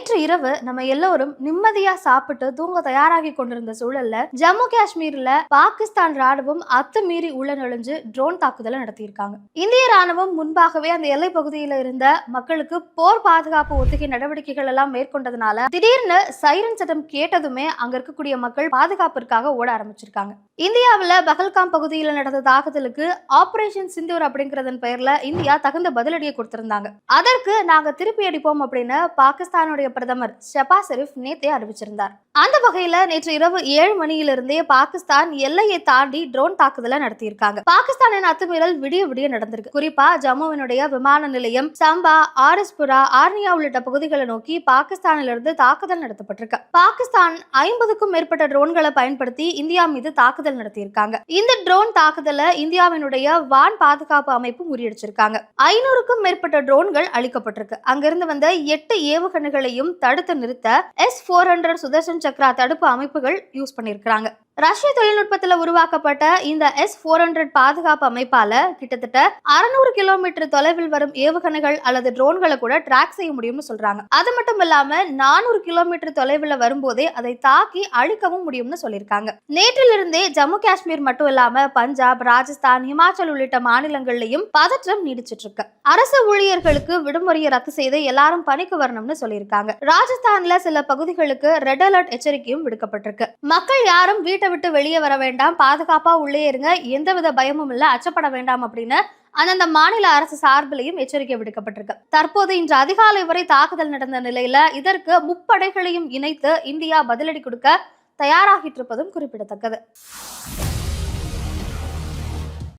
நேற்று இரவு நம்ம எல்லோரும் நிம்மதியா சாப்பிட்டு தூங்க தயாராகி கொண்டிருந்த சூழல்ல ஜம்மு காஷ்மீர்ல பாகிஸ்தான் ராணுவம் அத்துமீறி உள்ள நுழைஞ்சு ட்ரோன் தாக்குதலை நடத்தியிருக்காங்க. இந்திய ராணுவம் முன்பாகவே அந்த எல்லை பகுதியில இருந்த மக்களுக்கு போர் பாதுகாப்பு ஒத்திகை நடவடிக்கைகள் எல்லாம் மேற்கொண்டதுனால திடீர்னு சைரன் சத்தம் கேட்டதுமே அங்க இருக்கக்கூடிய மக்கள் பாதுகாப்பிற்காக ஓட ஆரம்பிச்சிருக்காங்க. இந்தியாவில் பகல்காம் பகுதியில் நடந்த தாக்குதலுக்கு ஆபரேஷன் சிந்தூர் அப்படிங்கறதன் பெயர்ல இந்தியா தகுந்த பதிலடியை கொடுத்திருந்தாங்க. அதற்கு நாங்க திருப்பி அடிப்போம் அப்படின்னு பாகிஸ்தானுடைய பிரதமர் ஷெபாஸ் ஷெரீப் நேத்தே அறிவிச்சிருந்தார். அந்த வகையில நேற்று இரவு 7 மணியிலிருந்தே பாகிஸ்தான் எல்லையை தாண்டி ட்ரோன் தாக்குதலை நடத்தியிருக்காங்க. பாகிஸ்தானின் அத்துமீறல் விடிய விடிய நடந்திருக்கு. குறிப்பா ஜம்முவினுடைய விமான நிலையம், சம்பா, ஆரிஸ்புரா, ஆர்னியா உள்ளிட்ட பகுதிகளை நோக்கி பாகிஸ்தானிலிருந்து தாக்குதல் நடத்தப்பட்டிருக்கு. பாகிஸ்தான் 50க்கும் மேற்பட்ட ட்ரோன்களை பயன்படுத்தி இந்தியா மீது தாக்குதல் நடத்தியிருக்காங்க. இந்த ட்ரோன் தாக்குதலை இந்தியாவினுடைய வான் பாதுகாப்பு அமைப்பு முறியடிச்சிருக்காங்க. 500க்கும் மேற்பட்ட ட்ரோன்கள் அளிக்கப்பட்டிருக்கு. அங்கிருந்து வந்த 8 ஏவுகணைகளையும் தடுத்து நிறுத்த S-400 சுதர்சன் சக்ரா தடுப்பு அமைப்புகள் யூஸ் பண்ணிருக்காங்க. ரஷ்ய தொழில்நுட்பத்தில் உருவாக்கப்பட்ட இந்த S-400 பாதுகாப்பு அமைப்பால கிட்டத்தட்ட 600 கிலோமீட்டர் தொலைவில் வரும் ஏவுகணைகள் அல்லது ட்ரோன்களை கூட டிராக் செய்ய முடியும்னு சொல்றாங்க. அது மட்டும் இல்லாம 400 கிலோமீட்டர் தொலைவில் வரும்போதே அதை தாக்கி அழிக்கவும் முடியும்னு சொல்லியிருக்காங்க. நேற்றிலிருந்தே ஜம்மு காஷ்மீர் மட்டும் இல்லாம பஞ்சாப், ராஜஸ்தான், ஹிமாச்சல் உள்ளிட்ட மாநிலங்கள்லயும் பதற்றம் நீடிச்சிட்டு இருக்கு. அரசு ஊழியர்களுக்கு விடுமுறையை ரத்து செய்து எல்லாரும் பணிக்கு வரணும்னு சொல்லியிருக்காங்க. ராஜஸ்தான்ல சில பகுதிகளுக்கு ரெட் அலர்ட் எச்சரிக்கையும் விடுக்கப்பட்டிருக்கு. மக்கள் யாரும் வீட்டை விட்டு வெளியே வர வேண்டாம், பாதுகாப்பா உள்ளே இருங்க, எந்தவித பயமும் இல்ல, அச்சப்பட வேண்டாம் அப்படின்னு அந்தந்த மாநில அரசு சார்பிலையும் எச்சரிக்கை விடுக்கப்பட்டிருக்கு. தற்போது இன்று அதிகாலை வரை தாக்குதல் நடந்த நிலையில இதற்கு முப்படைகளையும் இணைத்து இந்தியா பதிலடி கொடுக்க தயாராகிட்டு இருப்பதும் குறிப்பிடத்தக்கது.